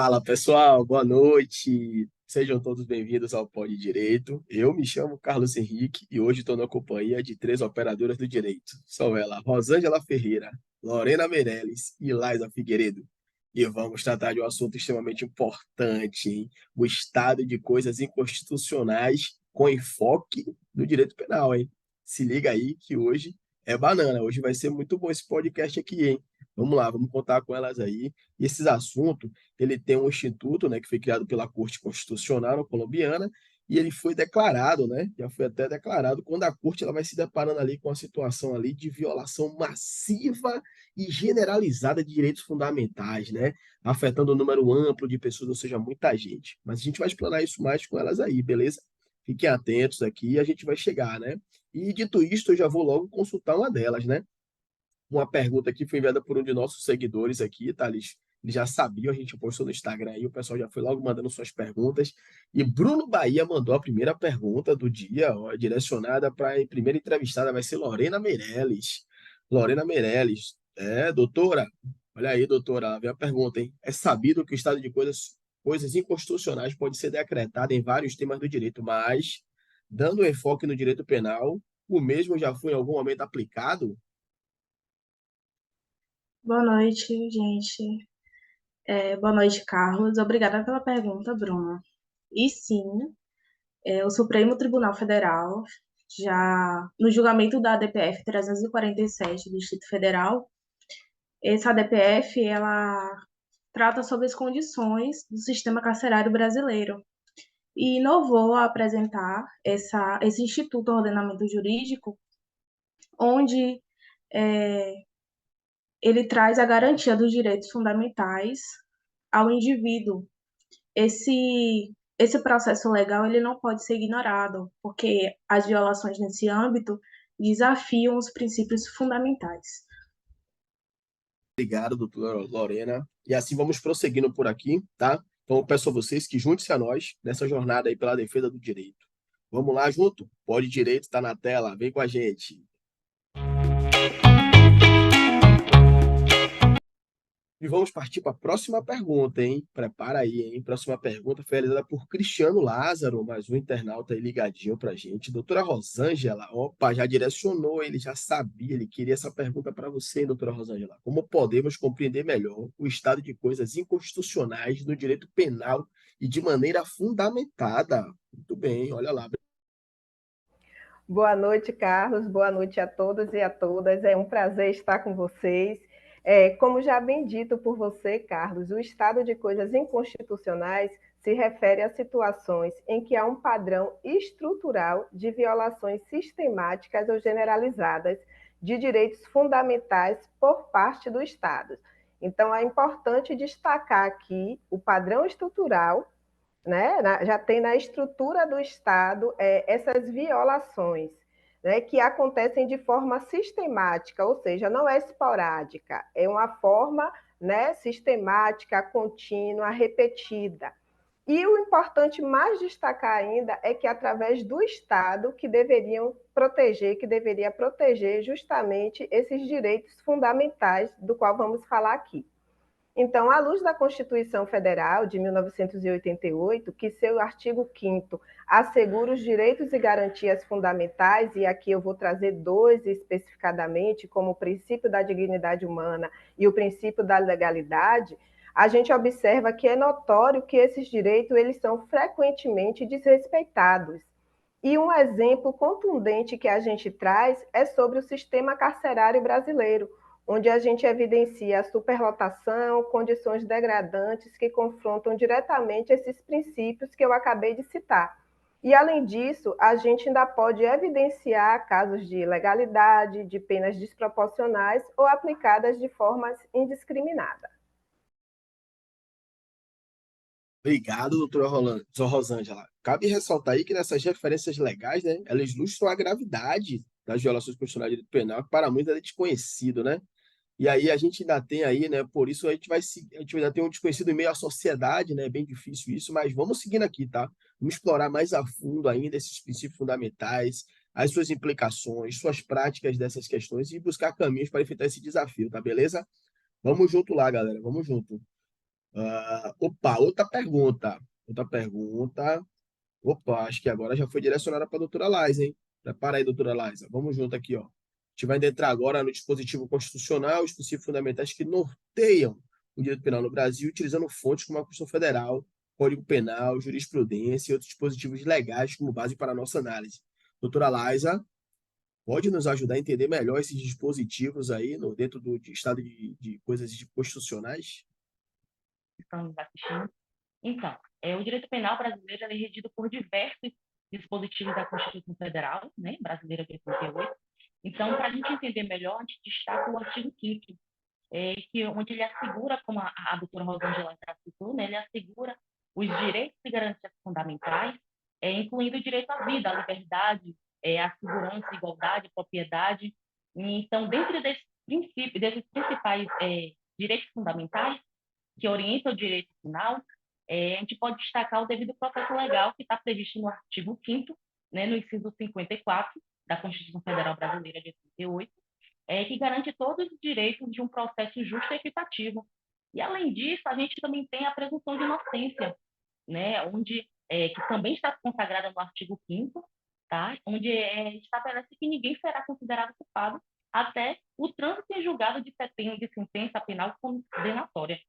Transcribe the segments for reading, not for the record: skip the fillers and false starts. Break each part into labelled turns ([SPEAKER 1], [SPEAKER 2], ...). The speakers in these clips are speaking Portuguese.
[SPEAKER 1] Fala pessoal, boa noite. Sejam todos bem-vindos ao Pod Direito. Eu me chamo Carlos Henrique e hoje estou na companhia de três operadoras do direito. São elas, Rosângela Ferreira, Lorena Meirelles e Laisa Figueiredo. E vamos tratar de um assunto extremamente importante, hein? O estado de coisas inconstitucionais com enfoque no direito penal, hein? Se liga aí que hoje é banana. Hoje vai ser muito bom esse podcast aqui, hein? Vamos lá, vamos contar com elas aí. E esses assuntos ele tem um instituto, né, que foi criado pela Corte Constitucional colombiana, e ele foi declarado, né, já foi até declarado, quando a corte ela vai se deparando ali com a situação ali de violação massiva e generalizada de direitos fundamentais, né, afetando um número amplo de pessoas, ou seja, muita gente. Mas a gente vai explorar isso mais com elas aí, beleza? Fiquem atentos aqui e a gente vai chegar, né? E dito isto, eu já vou logo consultar uma delas, né? Uma pergunta que foi enviada por um de nossos seguidores aqui, tá? Eles já sabiam, a gente postou no Instagram aí, o pessoal já foi logo mandando suas perguntas. E Bruno Bahia mandou a primeira pergunta do dia, ó, direcionada para a primeira entrevistada, vai ser Lorena Meirelles. Lorena Meirelles, doutora, olha aí, doutora, lá vem a pergunta, hein? É sabido que o estado de coisas inconstitucionais pode ser decretado em vários temas do direito, mas, dando enfoque no direito penal, o mesmo já foi em algum momento aplicado?
[SPEAKER 2] Boa noite, gente. Boa noite, Carlos. Obrigada pela pergunta, Bruna. E sim, o Supremo Tribunal Federal, já no julgamento da ADPF 347 do Distrito Federal, essa ADPF ela trata sobre as condições do sistema carcerário brasileiro e inovou a apresentar esse Instituto Ordenamento Jurídico, onde é, ele traz a garantia dos direitos fundamentais ao indivíduo. Esse processo legal ele não pode ser ignorado, porque as violações nesse âmbito desafiam os princípios fundamentais.
[SPEAKER 1] Obrigado, doutora Lorena. E assim vamos prosseguindo por aqui, tá? Então eu peço a vocês que juntem-se a nós nessa jornada aí pela defesa do direito. Vamos lá junto? Pode Direito está na tela, vem com a gente. E vamos partir para a próxima pergunta, hein? Prepara aí, hein? Próxima pergunta foi realizada por Cristiano Lázaro, mais um internauta aí ligadinho para a gente. Doutora Rosângela, opa, já direcionou, ele já sabia, ele queria essa pergunta para você, hein, doutora Rosângela. Como podemos compreender melhor o estado de coisas inconstitucionais no direito penal e de maneira fundamentada? Muito bem, olha lá.
[SPEAKER 3] Boa noite, Carlos. Boa noite a todos e a todas. É um prazer estar com vocês. Como já bem dito por você, Carlos, o estado de coisas inconstitucionais se refere a situações em que há um padrão estrutural de violações sistemáticas ou generalizadas de direitos fundamentais por parte do Estado. Então, é importante destacar aqui o padrão estrutural, né? Já tem na estrutura do Estado essas violações, né, que acontecem de forma sistemática, ou seja, não é esporádica, é uma forma, né, sistemática, contínua, repetida. E o importante mais destacar ainda é que através do Estado que deveria proteger justamente esses direitos fundamentais do qual vamos falar aqui. Então, à luz da Constituição Federal de 1988, que seu artigo 5º assegura os direitos e garantias fundamentais, e aqui eu vou trazer dois especificadamente, como o princípio da dignidade humana e o princípio da legalidade, a gente observa que é notório que esses direitos eles são frequentemente desrespeitados. E um exemplo contundente que a gente traz é sobre o sistema carcerário brasileiro, onde a gente evidencia a superlotação, condições degradantes que confrontam diretamente esses princípios que eu acabei de citar. E, além disso, a gente ainda pode evidenciar casos de ilegalidade, de penas desproporcionais ou aplicadas de forma indiscriminada.
[SPEAKER 1] Obrigado, doutora Rosângela. Cabe ressaltar aí que nessas referências legais, né, elas ilustram a gravidade das violações constitucionais de direito penal, que para muitos é desconhecido, né? E aí a gente ainda tem aí, né? Por isso a gente ainda tem um desconhecido em meio à sociedade, né? É bem difícil isso, mas vamos seguindo aqui, tá? Vamos explorar mais a fundo ainda esses princípios fundamentais, as suas implicações, suas práticas dessas questões e buscar caminhos para enfrentar esse desafio, tá beleza? Vamos junto lá, galera. Vamos junto. Opa, outra pergunta. Outra pergunta. Opa, acho que agora já foi direcionada para a doutora Laisa, hein? Prepara aí, doutora Laisa. Vamos junto aqui, ó. A gente vai entrar agora no dispositivo constitucional, os princípios fundamentais que norteiam o direito penal no Brasil, utilizando fontes como a Constituição Federal, Código Penal, jurisprudência e outros dispositivos legais como base para a nossa análise. Doutora Laisa, pode nos ajudar a entender melhor esses dispositivos aí dentro do estado de coisas constitucionais?
[SPEAKER 4] Estão nos assistindo. Então, o direito penal brasileiro é regido por diversos dispositivos da Constituição Federal, né, brasileira de 88. Então, para a gente entender melhor, a gente destaca o artigo 5º, onde ele assegura, como a doutora Rosângela já citou, né, ele assegura os direitos e garantias fundamentais, incluindo o direito à vida, à liberdade, à segurança, à igualdade, à propriedade. Então, dentro desses princípios, desses principais direitos fundamentais que orientam o direito penal, a gente pode destacar o devido processo legal, que está previsto no artigo 5º, né, no inciso 54 da Constituição Federal Brasileira de 88, que garante todos os direitos de um processo justo e equitativo. E, além disso, a gente também tem a presunção de inocência, né, que também está consagrada no artigo 5º, tá? Onde estabelece que ninguém será considerado culpado até o trânsito em julgado de sentença penal condenatória.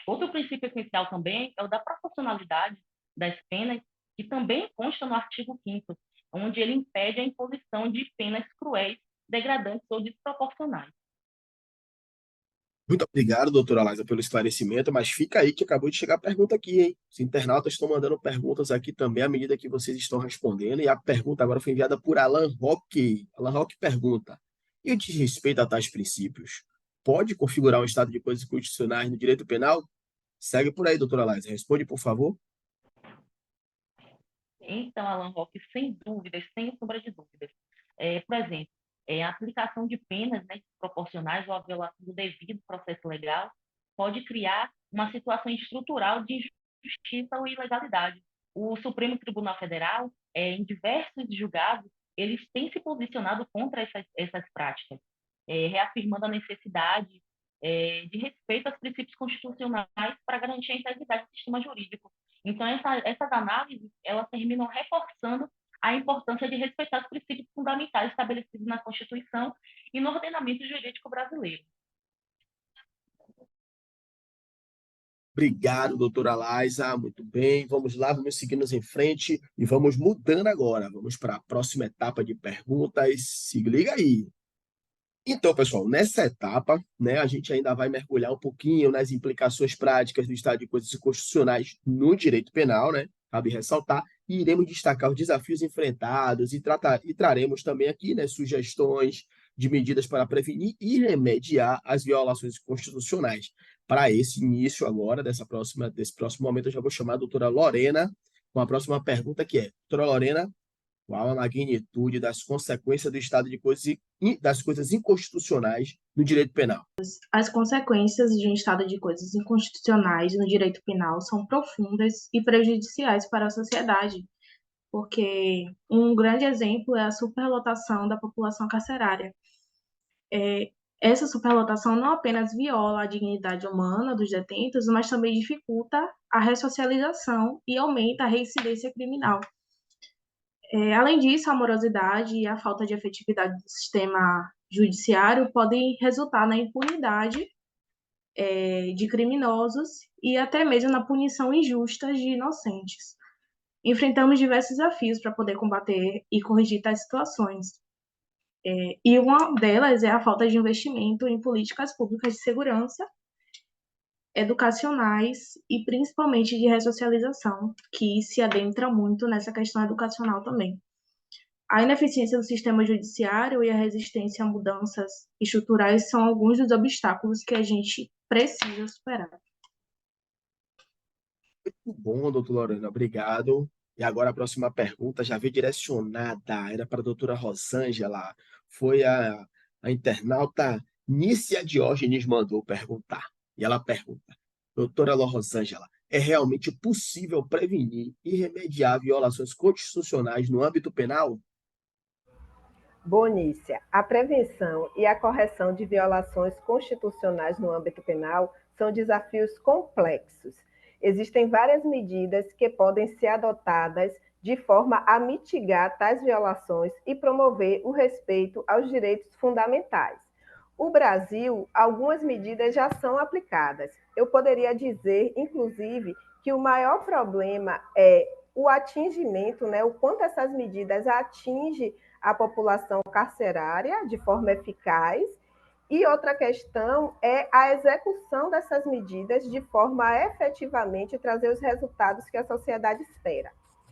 [SPEAKER 4] Outro princípio essencial também é o da proporcionalidade das penas, que também consta no artigo 5º, onde ele impede a imposição de penas cruéis, degradantes ou desproporcionais.
[SPEAKER 1] Muito obrigado, doutora Laisa, pelo esclarecimento, mas fica aí que acabou de chegar a pergunta aqui, hein? Os internautas estão mandando perguntas aqui também à medida que vocês estão respondendo, e a pergunta agora foi enviada por Alan Roque. Alan Roque pergunta: e o desrespeito a tais princípios pode configurar um estado de coisas constitucionais no direito penal? Segue por aí, doutora Laisa. Responde, por favor.
[SPEAKER 4] Então, Alan Roque, sem dúvidas, sem sombra de dúvidas. Por exemplo, a aplicação de penas, né, proporcionais ou a violação do devido processo legal pode criar uma situação estrutural de injustiça ou ilegalidade. O Supremo Tribunal Federal, em diversos julgados, eles têm se posicionado contra essas práticas, reafirmando a necessidade de respeito aos princípios constitucionais para garantir a integridade do sistema jurídico. Então, essas análises, elas terminam reforçando a importância de respeitar os princípios fundamentais estabelecidos na Constituição e no ordenamento jurídico brasileiro.
[SPEAKER 1] Obrigado, doutora Laisa. Muito bem. Vamos lá, vamos seguindo em frente e vamos mudando agora. Vamos para a próxima etapa de perguntas. Se liga aí. Então, pessoal, nessa etapa, né, a gente ainda vai mergulhar um pouquinho nas implicações práticas do estado de coisas constitucionais no direito penal, né? Cabe ressaltar, e iremos destacar os desafios enfrentados e traremos também aqui, né, sugestões de medidas para prevenir e remediar as violações constitucionais. Para esse início agora, desse próximo momento, eu já vou chamar a doutora Lorena com a próxima pergunta, que é: doutora Lorena, qual a magnitude das consequências do estado de coisas das coisas inconstitucionais no direito penal?
[SPEAKER 2] As consequências de um estado de coisas inconstitucionais no direito penal são profundas e prejudiciais para a sociedade, porque um grande exemplo é a superlotação da população carcerária. Essa superlotação não apenas viola a dignidade humana dos detentos, mas também dificulta a ressocialização e aumenta a reincidência criminal. Além disso, a morosidade e a falta de efetividade do sistema judiciário podem resultar na impunidade de criminosos e até mesmo na punição injusta de inocentes. Enfrentamos diversos desafios para poder combater e corrigir tais situações. E uma delas é a falta de investimento em políticas públicas de segurança, educacionais e principalmente de ressocialização, que se adentra muito nessa questão educacional também. A ineficiência do sistema judiciário e a resistência a mudanças estruturais são alguns dos obstáculos que a gente precisa superar.
[SPEAKER 1] Muito bom, doutora Lorena, obrigado. E agora a próxima pergunta já veio direcionada, era para a doutora Rosângela. Foi a internauta Nícia Diógenes mandou perguntar. E ela pergunta: doutora Rosângela, é realmente possível prevenir e remediar violações constitucionais no âmbito penal?
[SPEAKER 3] Bonícia, a prevenção e a correção de violações constitucionais no âmbito penal são desafios complexos. Existem várias medidas que podem ser adotadas de forma a mitigar tais violações e promover o respeito aos direitos fundamentais. O Brasil, algumas medidas já são aplicadas. Eu poderia dizer, inclusive, que o maior problema é o atingimento, né, o quanto essas medidas atingem a população carcerária de forma eficaz. E outra questão é a execução dessas medidas de forma a efetivamente trazer os resultados que a sociedade espera.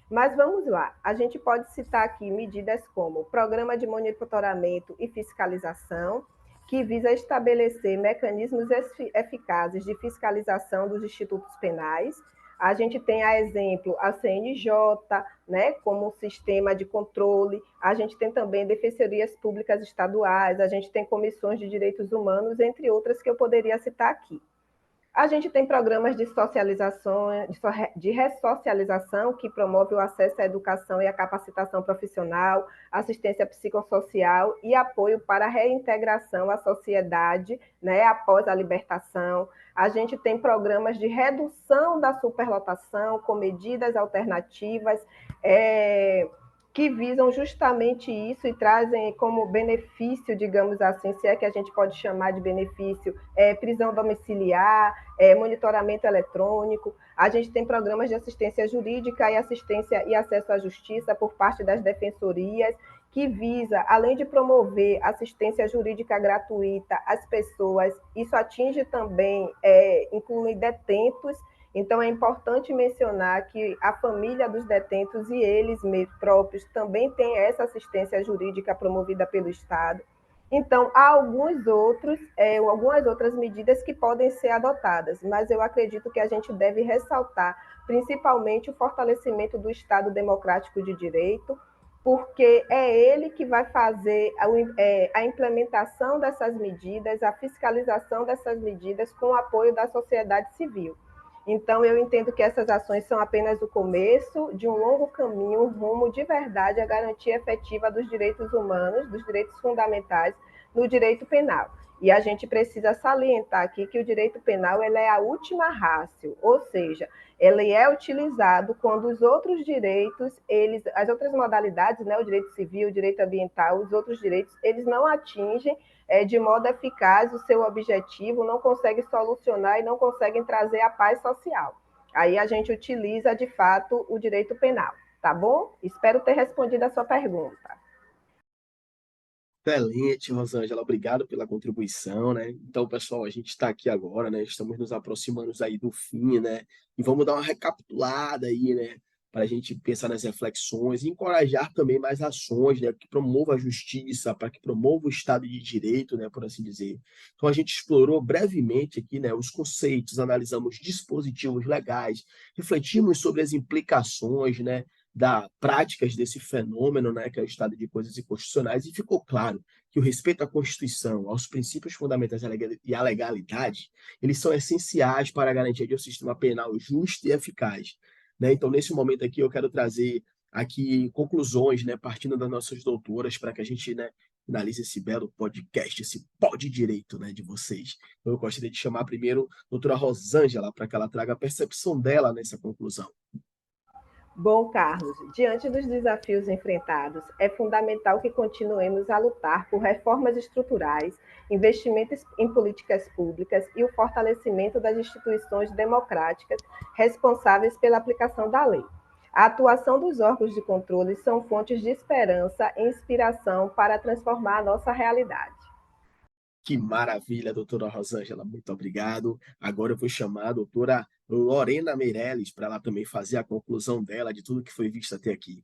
[SPEAKER 3] Mas vamos lá, a gente pode citar aqui medidas como o Programa de Monitoramento e Fiscalização, que visa estabelecer mecanismos eficazes de fiscalização dos institutos penais. A gente tem, a exemplo, a CNJ, né, como um sistema de controle. A gente tem também defensorias públicas estaduais, a gente tem comissões de direitos humanos, entre outras que eu poderia citar aqui. A gente tem programas de socialização, de ressocialização, que promove o acesso à educação e à capacitação profissional, assistência psicossocial e apoio para a reintegração à sociedade, né, após a libertação. A gente tem programas de redução da superlotação com medidas alternativas, que visam justamente isso e trazem como benefício, digamos assim, se é que a gente pode chamar de benefício, prisão domiciliar, monitoramento eletrônico. A gente tem programas de assistência jurídica e assistência e acesso à justiça por parte das defensorias, que visa, além de promover assistência jurídica gratuita às pessoas, isso atinge também, inclui detentos. Então, é importante mencionar que a família dos detentos e eles próprios também têm essa assistência jurídica promovida pelo Estado. Então, há algumas outras medidas que podem ser adotadas, mas eu acredito que a gente deve ressaltar principalmente o fortalecimento do Estado democrático de direito, porque é ele que vai fazer a implementação dessas medidas, a fiscalização dessas medidas com o apoio da sociedade civil. Então, eu entendo que essas ações são apenas o começo de um longo caminho rumo de verdade à garantia efetiva dos direitos humanos, dos direitos fundamentais no direito penal. E a gente precisa salientar aqui que o direito penal ele é a última ratio, ou seja, ele é utilizado quando os outros direitos, as outras modalidades, né, o direito civil, o direito ambiental, os outros direitos, eles não atingem de modo eficaz o seu objetivo, não conseguem solucionar e não conseguem trazer a paz social. Aí a gente utiliza, de fato, o direito penal, tá bom? Espero ter respondido a sua pergunta.
[SPEAKER 1] Excelente, Rosângela, obrigado pela contribuição, né? Então, pessoal, a gente está aqui agora, né? Estamos nos aproximando aí do fim, né? E vamos dar uma recapitulada aí, né? Para a gente pensar nas reflexões e encorajar também mais ações, né? Que promovam a justiça, para que promova o Estado de Direito, né? Por assim dizer. Então, a gente explorou brevemente aqui, né? Os conceitos, analisamos dispositivos legais, refletimos sobre as implicações, né? Da práticas desse fenômeno, né, que é o estado de coisas inconstitucionais, e ficou claro que o respeito à Constituição, aos princípios fundamentais e à legalidade, eles são essenciais para a garantia de um sistema penal justo e eficaz. Né? Então, nesse momento aqui, eu quero trazer aqui conclusões, né, partindo das nossas doutoras, para que a gente, né, finalize esse belo podcast, esse pod direito, né, de vocês. Então, eu gostaria de chamar primeiro a doutora Rosângela para que ela traga a percepção dela nessa conclusão.
[SPEAKER 3] Bom, Carlos, diante dos desafios enfrentados, é fundamental que continuemos a lutar por reformas estruturais, investimentos em políticas públicas e o fortalecimento das instituições democráticas responsáveis pela aplicação da lei. A atuação dos órgãos de controle são fontes de esperança e inspiração para transformar a nossa realidade.
[SPEAKER 1] Que maravilha, doutora Rosângela, muito obrigado. Agora eu vou chamar a doutora Lorena Meirelles para ela também fazer a conclusão dela de tudo que foi visto até aqui.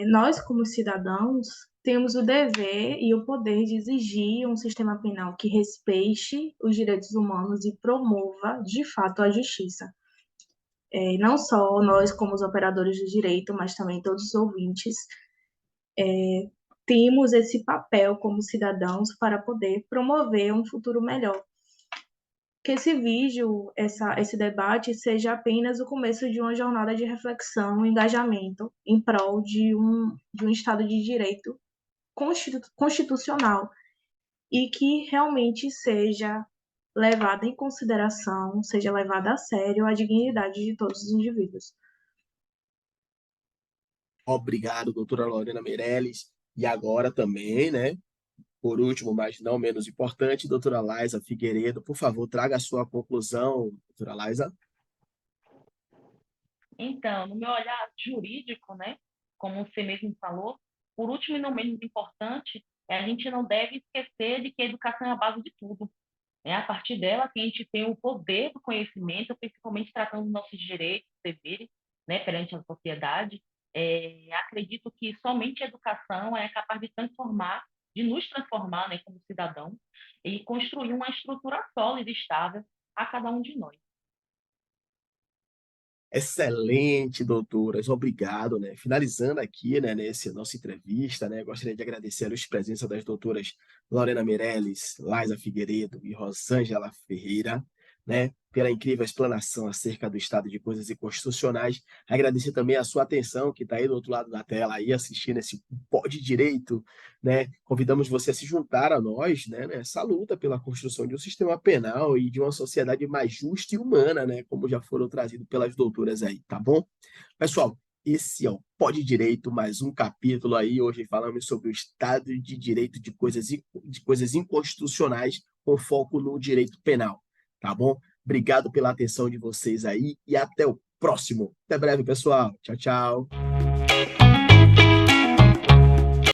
[SPEAKER 2] Nós, como cidadãos, temos o dever e o poder de exigir um sistema penal que respeite os direitos humanos e promova, de fato, a justiça. Não só nós, como os operadores do direito, mas também todos os ouvintes, temos esse papel como cidadãos para poder promover um futuro melhor. que esse vídeo, esse debate, seja apenas o começo de uma jornada de reflexão e engajamento em prol de um Estado de Direito constitucional e que realmente seja levada em consideração, seja levada a sério a dignidade de todos os indivíduos.
[SPEAKER 1] Obrigado, doutora Lorena Meirelles. E agora também, né? Por último, mas não menos importante, doutora Laisa Figueiredo, por favor, traga a sua conclusão, doutora Laisa.
[SPEAKER 4] Então, no meu olhar jurídico, né, como você mesmo falou, por último e não menos importante, a gente não deve esquecer de que a educação é a base de tudo. A partir dela que a gente tem o poder do conhecimento, principalmente tratando dos nossos direitos, deveres, né, perante a sociedade. Acredito que somente a educação é capaz de transformar, de nos transformar, né, como cidadãos e construir uma estrutura sólida e estável a cada um de nós.
[SPEAKER 1] Excelente, doutoras, obrigado, né? Finalizando aqui, né, nessa nossa entrevista, né, gostaria de agradecer a presença das doutoras Lorena Meirelles, Laisa Figueiredo e Rosângela Ferreira, né, pela incrível explanação acerca do estado de coisas inconstitucionais. Agradecer também a sua atenção, que está aí do outro lado da tela, aí assistindo esse Pode Direito, né? Convidamos você a se juntar a nós, né, nessa luta pela construção de um sistema penal e de uma sociedade mais justa e humana, né, como já foram trazidos pelas doutoras aí, tá bom? Pessoal, esse é o Pode Direito, mais um capítulo aí. Hoje falamos sobre o Estado de Direito de coisas inconstitucionais, com foco no direito penal, tá bom? Obrigado pela atenção de vocês aí e até o próximo. Até breve, pessoal. Tchau, tchau.